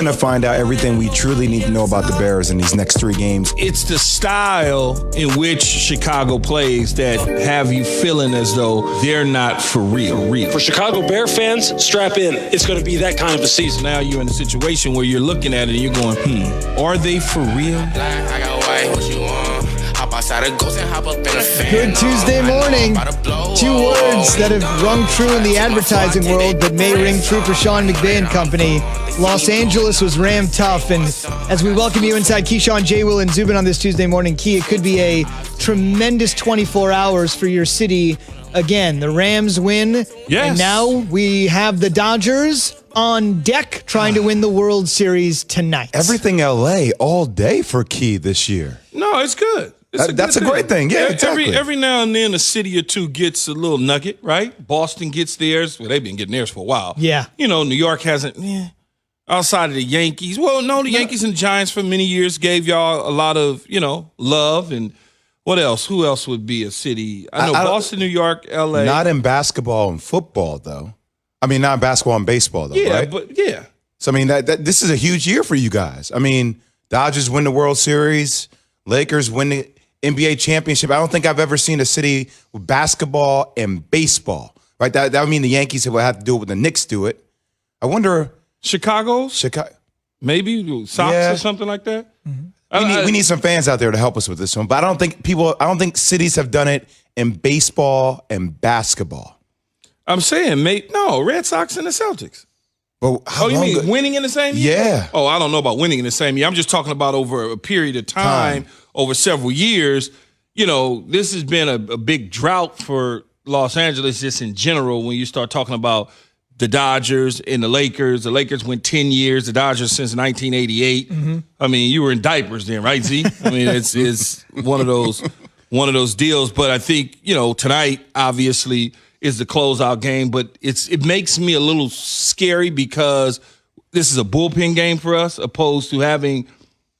Going to find out everything we truly need to know about the Bears in these next 3 games. It's the style in which Chicago plays that have you feeling as though they're not for real. For Chicago Bear fans, strap in. It's going to be that kind of a season. Now you're in a situation where you're looking at it and you're going, are they for real? I got white, what you want? Hop outside a ghost and hop up in a fan. Good Tuesday morning. 2 words that have rung true in the advertising world but may ring true for Sean McVay and company. Los Angeles was Ram tough, and as we welcome you inside Keyshawn, J. Will, and Zubin on this Tuesday morning, Key, it could be a tremendous 24 hours for your city. Again, the Rams win, yes. And now we have the Dodgers on deck trying to win the World Series tonight. Everything LA all day for Key this year. No, it's good. That's a great thing. Yeah, exactly. Every now and then a city or two gets a little nugget, right? Boston gets theirs. Well, they've been getting theirs for a while. Yeah. You know, New York hasn't, outside of the Yankees. Well, no, the Yankees and Giants for many years gave y'all a lot of, love. And what else? Who else would be a city? I know Boston, New York, LA. Not in basketball and football, though. I mean, not in basketball and baseball, though, yeah, right? But yeah. So, I mean, that this is a huge year for you guys. I mean, Dodgers win the World Series. Lakers win the NBA championship. I don't think I've ever seen a city with basketball and baseball, right? That would mean the Yankees will have to do it when the Knicks do it. I wonder. Chicago? Maybe Sox or something like that? Mm-hmm. We need some fans out there to help us with this one. But I don't think cities have done it in baseball and basketball. I'm saying, Red Sox and the Celtics. But you mean winning in the same year? Yeah. Oh, I don't know about winning in the same year. I'm just talking about over a period of time. Over several years. This has been a big drought for Los Angeles just in general when you start talking about the Dodgers and the Lakers. The Lakers went 10 years, the Dodgers since 1988. Mm-hmm. I mean, you were in diapers then, right, Z? I mean, it's one of those deals. But I think, tonight obviously is the closeout game, but it makes me a little scary because this is a bullpen game for us opposed to having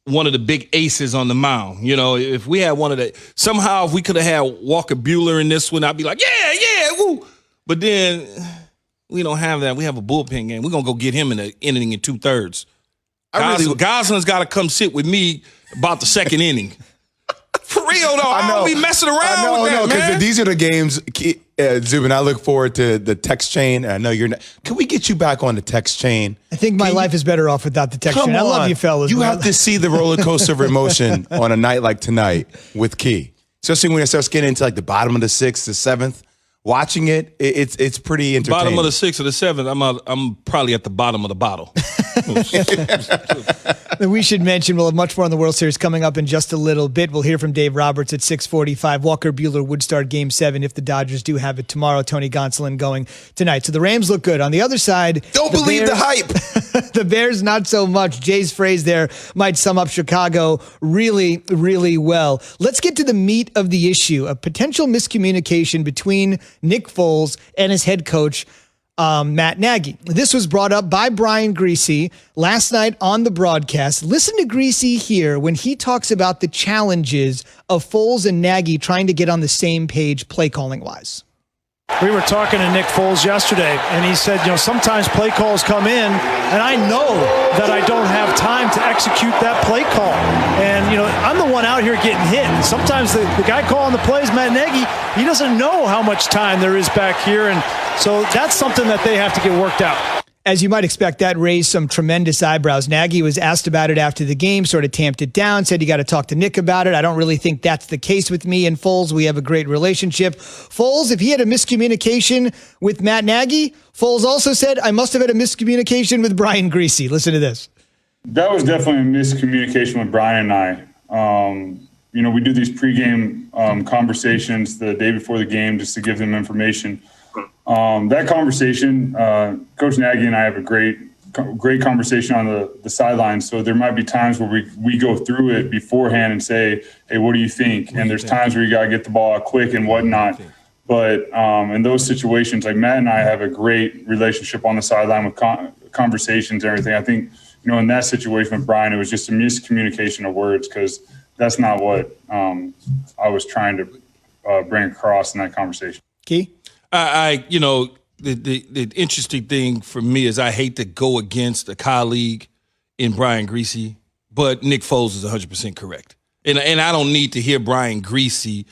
one of the big aces on the mound. If we had if we could have had Walker Buehler in this one, I'd be like, yeah, woo. But then we don't have that. We have a bullpen game. We're going to go get him in the inning in 2/3. Gosling's got to come sit with me about the second inning. For real, though. I don't be messing around with that, man. Because these are the games, Zubin, I look forward to the text chain. I know you're not. Can we get you back on the text chain? I think my life is better off without the text chain. I love you, fellas. You have to see the roller coaster of emotion on a night like tonight with Key. Especially when it starts getting into like the bottom of the 6th, the 7th. Watching it, it's pretty entertaining. Bottom of the 6th or the 7th, I'm probably at the bottom of the bottle. We should mention we'll have much more on the World Series coming up in just a little bit. We'll hear from Dave Roberts at 6:45. Walker Buehler would start Game 7 if the Dodgers do have it tomorrow. Tony Gonsolin going tonight. So the Rams look good. On the other side, don't believe the hype. The Bears, not so much. Jay's phrase there might sum up Chicago really, really well. Let's get to the meat of the issue, a potential miscommunication between Nick Foles and his head coach, Matt Nagy. This was brought up by Brian Griese last night on the broadcast. Listen to Griese here when he talks about the challenges of Foles and Nagy trying to get on the same page play calling wise. We were talking to Nick Foles yesterday, and he said, sometimes play calls come in, and I know that I don't have time to execute that play call. And, I'm the one out here getting hit. And sometimes the guy calling the plays, Matt Nagy, he doesn't know how much time there is back here. And so that's something that they have to get worked out. As you might expect, that raised some tremendous eyebrows. Nagy was asked about it after the game, sort of tamped it down, said you got to talk to Nick about it. I don't really think that's the case with me and Foles. We have a great relationship. Foles, if he had a miscommunication with Matt Nagy, Foles also said, I must have had a miscommunication with Brian Griese. Listen to this. That was definitely a miscommunication with Brian and I. We do these pregame conversations the day before the game just to give them information. That conversation, Coach Nagy and I have a great conversation on the sidelines. So there might be times where we go through it beforehand and say, hey, what do you think? And there's times where you got to get the ball out quick and whatnot. But in those situations, like Matt and I have a great relationship on the sideline with conversations and everything. I think, in that situation with Brian, it was just a miscommunication of words because that's not what I was trying to bring across in that conversation. Key? The interesting thing for me is I hate to go against a colleague in Brian Griese, but Nick Foles is 100% correct. And I don't need to hear Brian Griese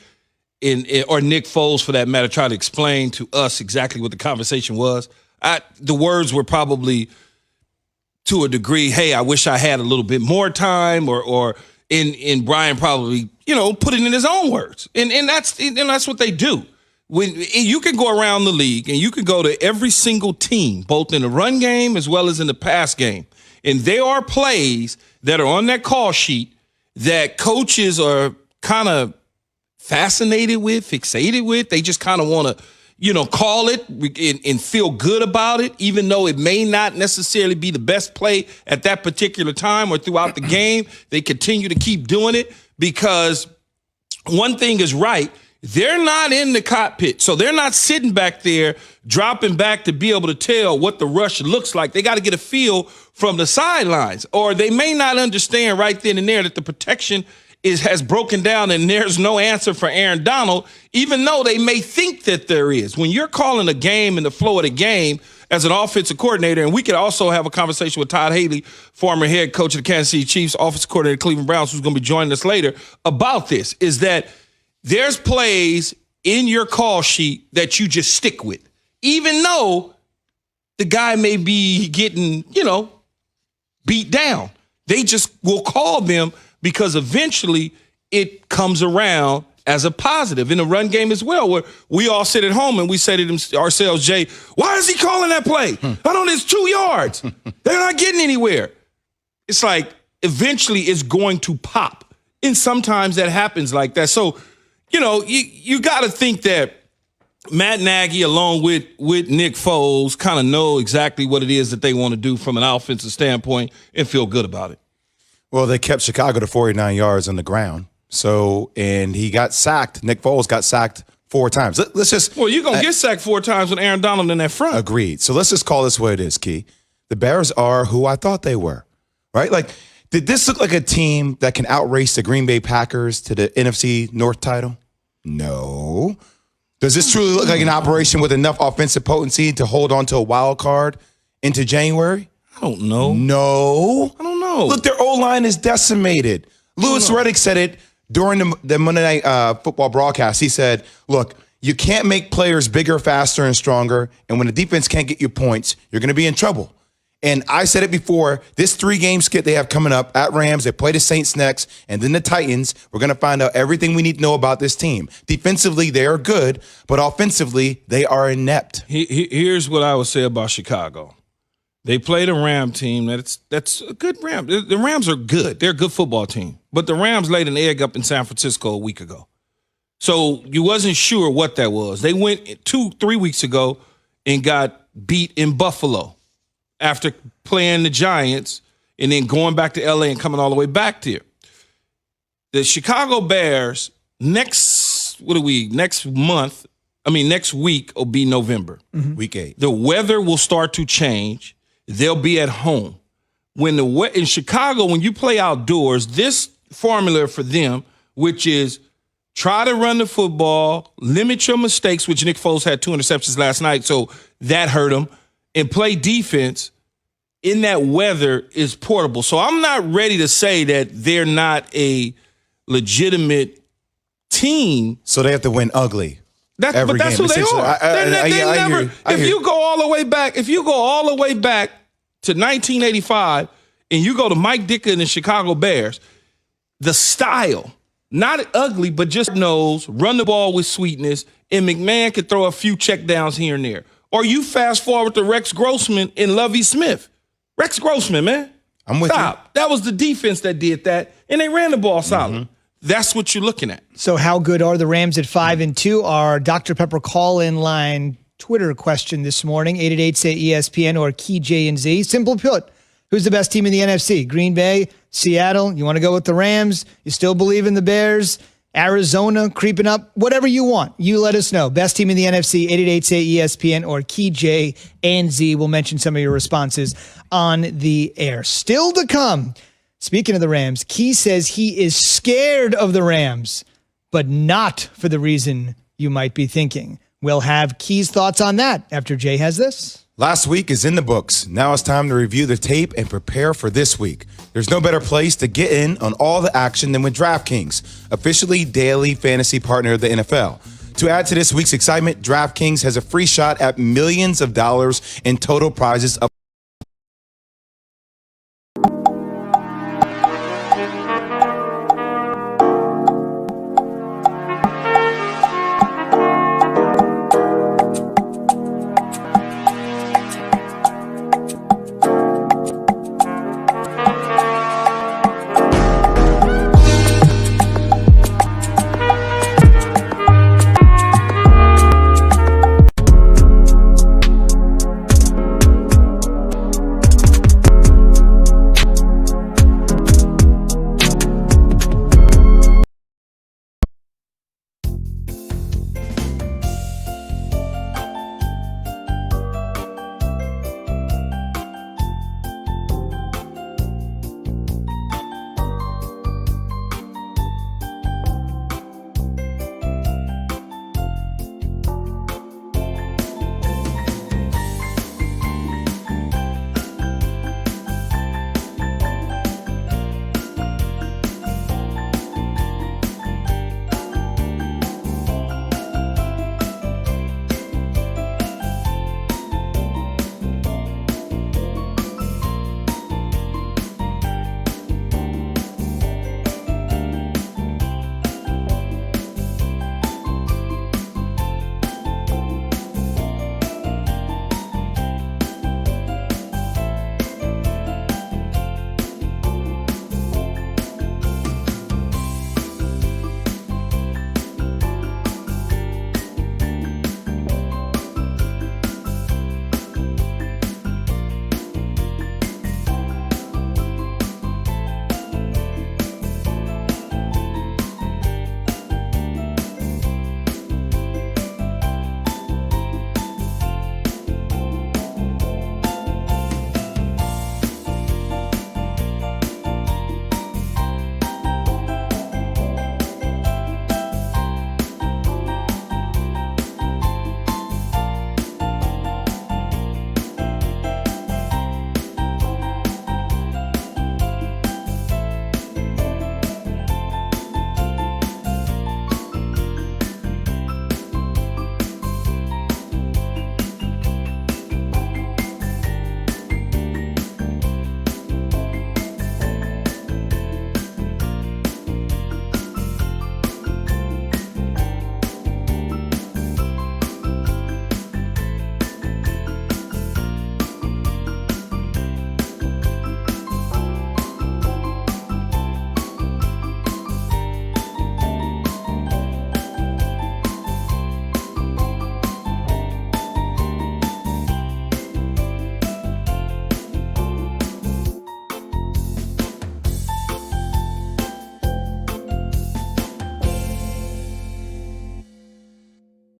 or Nick Foles, for that matter, try to explain to us exactly what the conversation was. The words were probably, to a degree, hey, I wish I had a little bit more time, or Brian probably, put it in his own words. And that's what they do. When you can go around the league and you can go to every single team, both in the run game as well as in the pass game, and there are plays that are on that call sheet that coaches are kind of fascinated with, fixated with. They just kind of want to, call it and feel good about it, even though it may not necessarily be the best play at that particular time or throughout the game. They continue to keep doing it because one thing is right. They're not in the cockpit, so they're not sitting back there dropping back to be able to tell what the rush looks like. They got to get a feel from the sidelines, or they may not understand right then and there that the protection has broken down and there's no answer for Aaron Donald, even though they may think that there is. When you're calling a game in the flow of the game as an offensive coordinator, and we could also have a conversation with Todd Haley, former head coach of the Kansas City Chiefs, offensive coordinator of the Cleveland Browns, who's going to be joining us later, about this, is that there's plays in your call sheet that you just stick with, even though the guy may be getting, beat down. They just will call them because eventually it comes around as a positive in the run game as well, where we all sit at home and we say to ourselves, Jay, why is he calling that play? I don't know, it's 2 yards. They're not getting anywhere. It's like eventually it's going to pop. And sometimes that happens like that. So, you got to think that Matt Nagy, along with Nick Foles, kind of know exactly what it is that they want to do from an offensive standpoint and feel good about it. Well, they kept Chicago to 49 yards on the ground. So, and he got sacked. Nick Foles got sacked 4 times. Let's just. Well, you're going to get sacked 4 times with Aaron Donald in that front. Agreed. So let's just call this what it is, Key. The Bears are who I thought they were, right? Like, did this look like a team that can outrace the Green Bay Packers to the NFC North title? No. Does this truly look like an operation with enough offensive potency to hold on to a wild card into January? I don't know. No. I don't know. Look, their O-line is decimated. Louis Riddick said it during the Monday Night Football broadcast. He said, look, you can't make players bigger, faster, and stronger, and when the defense can't get you points, you're going to be in trouble. And I said it before, this 3-game skit they have coming up at Rams, they play the Saints next, and then the Titans. We're going to find out everything we need to know about this team. Defensively, they are good, but offensively, they are inept. Here's what I would say about Chicago. They played a Ram team that's a good Ram. The Rams are good. They're a good football team. But the Rams laid an egg up in San Francisco a week ago. So you wasn't sure what that was. They went 2-3 weeks ago and got beat in Buffalo after playing the Giants and then going back to L.A. and coming all the way back there. The Chicago Bears, next week will be November. Mm-hmm. Week 8. The weather will start to change. They'll be at home. In Chicago, when you play outdoors, this formula for them, which is try to run the football, limit your mistakes, which Nick Foles had 2 interceptions last night, so that hurt him, and play defense in that weather is portable. So I'm not ready to say that they're not a legitimate team. So they have to win ugly. But that's who they are. If you go all the way back to 1985 and you go to Mike Ditka and the Chicago Bears, the style, not ugly, but just nose, run the ball with sweetness, and McMahon could throw a few checkdowns here and there. Or you fast forward to Rex Grossman and Lovie Smith. Rex Grossman, man. I'm with you. That was the defense that did that, and they ran the ball solid. Mm-hmm. That's what you're looking at. So how good are the Rams at 5-2? Our Dr. Pepper call-in line Twitter question this morning, 888-SAY-ESPN or Key J and Z. Simple put, who's the best team in the NFC? Green Bay, Seattle, you want to go with the Rams? You still believe in the Bears? Arizona creeping up? Whatever you want, you let us know. Best team in the NFC, 888-SAY-ESPN or Key J and Z. We'll mention some of your responses on the air. Still to come. Speaking of the Rams, Key says he is scared of the Rams, but not for the reason you might be thinking. We'll have Key's thoughts on that after Jay has this. Last week is in the books. Now it's time to review the tape and prepare for this week. There's no better place to get in on all the action than with DraftKings, officially daily fantasy partner of the NFL. To add to this week's excitement, DraftKings has a free shot at millions of dollars in total prizes up